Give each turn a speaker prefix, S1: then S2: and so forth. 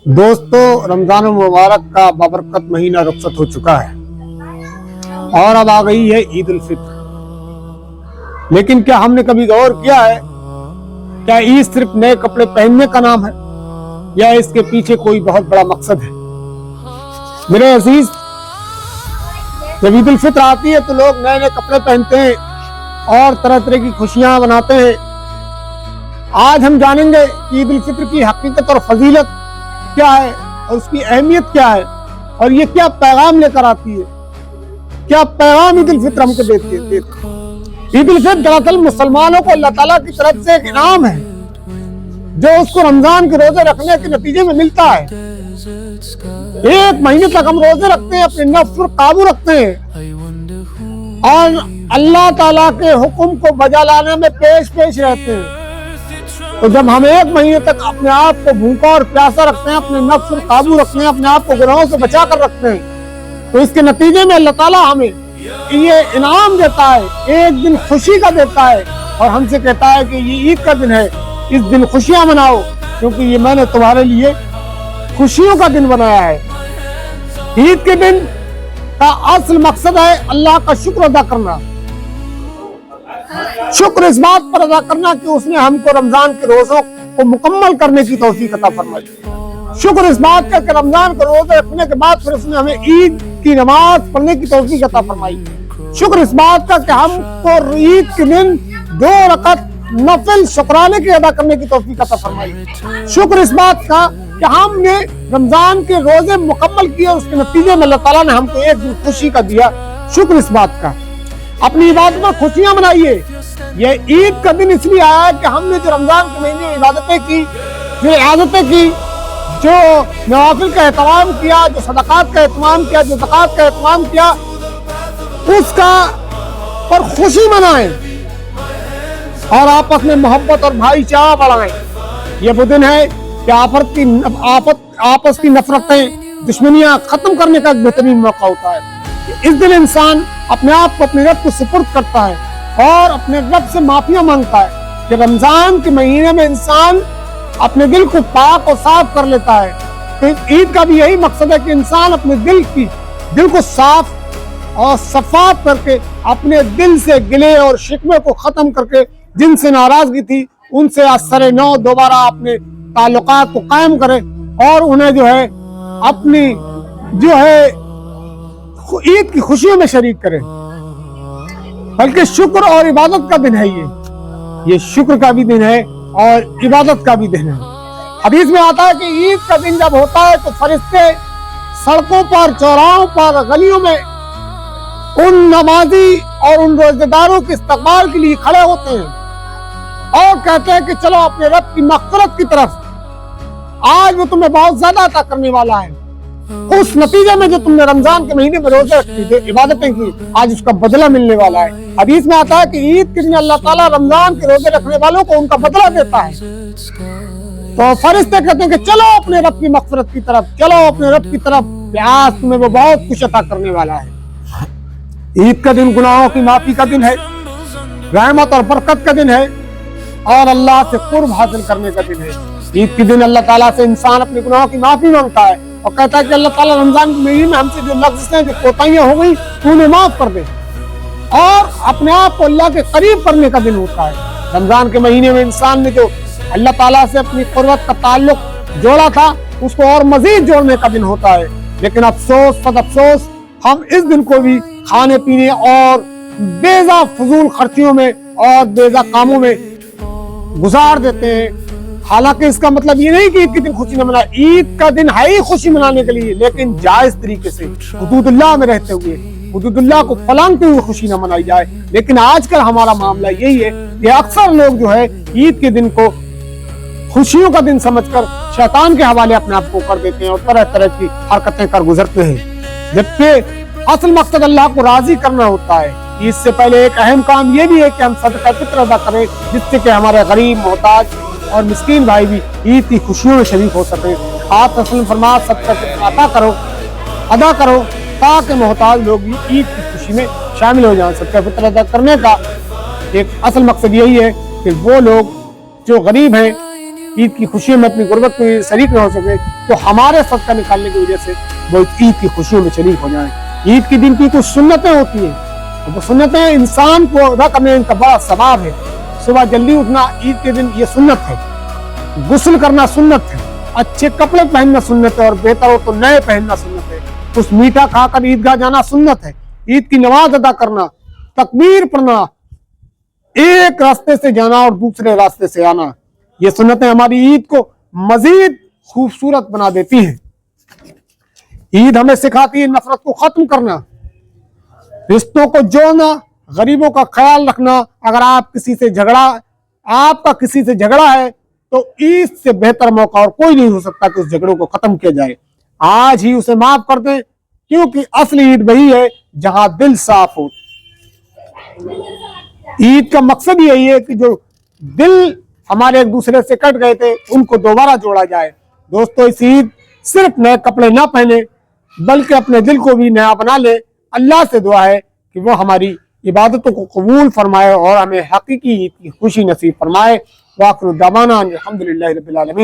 S1: दोस्तों, रमजान मुबारक का बाबरकत महीना रुखसत हो चुका है और अब आ गई है ईद उल फित्र। लेकिन क्या हमने कभी गौर किया है, क्या ईद सिर्फ नए कपड़े पहनने का नाम है या इसके पीछे कोई बहुत बड़ा मकसद है? मेरे अजीज, जब ईद उल फित्र आती है तो लोग नए नए कपड़े पहनते हैं और तरह तरह की खुशियां मनाते हैं। आज हम जानेंगे कि ईद उल फित्र की हकीकत और फजीलत क्या है और उसकी अहमियत क्या है और ये क्या पैगाम लेकर आती है, क्या पैगाम ईद उल फित्र हमको देती है। ईद उल फित्र दरअसल मुसलमानों को अल्लाह ताला की तरफ से एक इनाम है जो उसको रमजान के रोजे रखने के नतीजे में मिलता है। एक महीने तक हम रोजे रखते हैं, अपने नफ्स पर काबू रखते हैं और अल्लाह ताला के हुक्म को बजा लाने में पेश रहते हैं। तो जब हम एक महीने तक अपने आप को भूखा और प्यासा रखते हैं, अपने नफ्स पर काबू रखते हैं, अपने आप को गुनाहों से बचा कर रखते हैं, तो इसके नतीजे में अल्लाह ताला हमें ये इनाम देता है, एक दिन खुशी का देता है और हमसे कहता है कि ये ईद का दिन है, इस दिन खुशियां मनाओ क्योंकि ये मैंने तुम्हारे लिए खुशियों का दिन बनाया है। ईद के दिन का असल मकसद है अल्लाह का शुक्र अदा करना। शुक्र इस बात पर अदा करना कि उसने हमको रमजान के रोजों को मुकम्मल करने की तौफीक अता फरमाई। शुक्र इस बात का कि रमजान के रोजे रखने के बाद फिर उसने हमें ईद की नमाज पढ़ने की तौफीक अता फरमाई। शुक्र इस बात का कि हमको ईद के दिन 2 रकात नफिल शुक्राने की अदा करने की तौफीक अता फरमाई। शुक्र इस बात का कि हमने रमजान के रोजे मुकम्मल किए, उसके नतीजे में अल्लाह ताला ने हमको एक दिन खुशी का दिया। शुक्र इस बात का। अपनी इबादत में खुशियां मनाइए। ये ईद का दिन इसलिए आया है कि हमने जो रमजान के महीने में इबादतें की, जो इबादतें की, जो नवाफिल का एहतमाम किया, जो सदकात का एहतमाम किया, जो ज़कात का एहतमाम किया, उसका पर खुशी मनाएं और आपस में मोहब्बत और भाईचारा बढ़ाएं। ये वो दिन है कि आपस की नफरतें, दुश्मनियां खत्म करने का एक बेहतरीन मौका होता है। इस दिन इंसान अपने आप को अपने रब को सुपुर्द करता है और अपने रब से माफिया मांगता है कि रमजान के महीने में इंसान अपने दिल को पाक और साफ कर लेता है। तो ईद का भी यही मकसद है कि इंसान अपने दिल को साफ और सफाफ करके अपने दिल से गिले और शिकवे को खत्म करके जिनसे नाराजगी थी उनसे असर नौ दोबारा अपने ताल्लुकात को कायम करे और उन्हें जो है अपनी ईद की खुशियों में शरीक करें। बल्कि शुक्र और इबादत का दिन है ये शुक्र का भी दिन है और इबादत का भी दिन है। हदीस में आता है कि ईद का दिन जब होता है तो फरिश्ते सड़कों पर, चौराहों पर, गलियों में उन नमाजी और उन रोजेदारों के इस्तकबाल के लिए खड़े होते हैं और कहते हैं कि चलो अपने रब की मग़फ़िरत की तरफ, आज वो तुम्हें बहुत ज्यादा अता करने वाला है। उस नतीजे में जो तुमने रमजान के महीने में रोजे रखी थी, इबादतें की, आज उसका बदला मिलने वाला है। हदीस में आता है कि ईद के दिन अल्लाह ताला रमजान के रोजे रखने वालों को उनका बदला देता है। तो फरिश्ते कहते हैं कि चलो अपने रब की मग़फ़िरत की तरफ, चलो अपने रब की तरफ, आज तुम्हें वो बहुत कुछ अता करने वाला है। ईद का दिन गुनाहों की माफी का दिन है, रहमत और बरकत का दिन है और अल्लाह से कुर्ब हासिल करने का दिन है। ईद के दिन अल्लाह ताला से इंसान अपने गुनाहों की माफी मांगता है और कहता है कि अल्लाह ताला रमजान के महीने में हमसे जो लफ्ज़ें, जो कोताहियां हो गई तू उन्हें माफ कर दे और अपने आप को अल्लाह के करीब करने का दिन होता है। रमजान के महीने में इंसान ने जो अल्लाह ताला से अपनी कुर्बत का ताल्लुक जोड़ा था उसको और मजीद जोड़ने का दिन होता है। लेकिन अफसोस सद अफसोस, हम इस दिन को भी खाने पीने और बेजा फजूल खर्चियों में और बेजा कामों में गुजार देते हैं। हालांकि इसका मतलब ये नहीं कि ईद के दिन खुशी न मनाए, ईद का दिन है ही खुशी मनाने के लिए, लेकिन जायज तरीके से, हुदूदुल्लाह में रहते हुए, हुदूदुल्लाह को फलांगते हुए खुशी न मनाई जाए। लेकिन आजकल हमारा मामला यही है कि अक्सर लोग जो है ईद के दिन को खुशियों का दिन समझकर शैतान के हवाले अपने आप को कर देते हैं और तरह तरह की हरकतें कर गुजरते हैं, जबकि असल मकसद अल्लाह को राजी करना होता है। इससे पहले एक अहम काम ये भी है कि हम सदका फित्र अदा करें जिससे कि हमारे गरीब, मोहताज और मिस्कीन भाई भी ईद की खुशियों में शरीक हो सके। आप रसूल फरमाया सदका फित्र अदा करो ताकि मोहताज लोग भी ईद की खुशी में शामिल हो जाएं। सदका फित्र अदा करने का एक असल मकसद यही है कि वो लोग जो गरीब हैं عید کی خوشیوں میں اپنی غربت کو شریک نہ ہو سکے تو ہمارے صدقہ نکالنے کی وجہ سے وہ عید کی خوشیوں میں شریک ہو جائیں۔ عید کے دن کی کچھ سنتیں ہوتی ہیں، وہ سنتیں انسان کو ادا کرنے کا بڑا ثواب ہے۔ صبح جلدی اٹھنا عید کے دن یہ سنت ہے، غسل کرنا سنت ہے، اچھے کپڑے پہننا سنت ہے، اور بہتر ہو تو نئے پہننا سنت ہے، کچھ میٹھا کھا کر عیدگاہ جانا سنت ہے، عید کی نماز ادا کرنا، تکبیر پڑھنا، ایک راستے سے جانا اور دوسرے راستے سے آنا، یہ سنتیں ہماری عید کو مزید خوبصورت بنا دیتی ہیں۔ عید ہمیں سکھاتی ہے نفرت کو ختم کرنا، رشتوں کو جوڑنا، غریبوں کا خیال رکھنا۔ اگر آپ کا کسی سے جھگڑا ہے تو عید سے بہتر موقع اور کوئی نہیں ہو سکتا کہ اس جھگڑوں کو ختم کیا جائے۔ آج ہی اسے معاف کر دیں، کیونکہ اصلی عید وہی ہے جہاں دل صاف ہو۔ عید کا مقصد یہی ہے کہ جو دل ہمارے ایک دوسرے سے کٹ گئے تھے ان کو دوبارہ جوڑا جائے۔ دوستو، اس عید صرف نئے کپڑے نہ پہنے بلکہ اپنے دل کو بھی نیا بنا لے۔ اللہ سے دعا ہے کہ وہ ہماری عبادتوں کو قبول فرمائے اور ہمیں حقیقی عید کی خوشی نصیب فرمائے۔ وآخر دعوانا الحمدللہ رب العالمین۔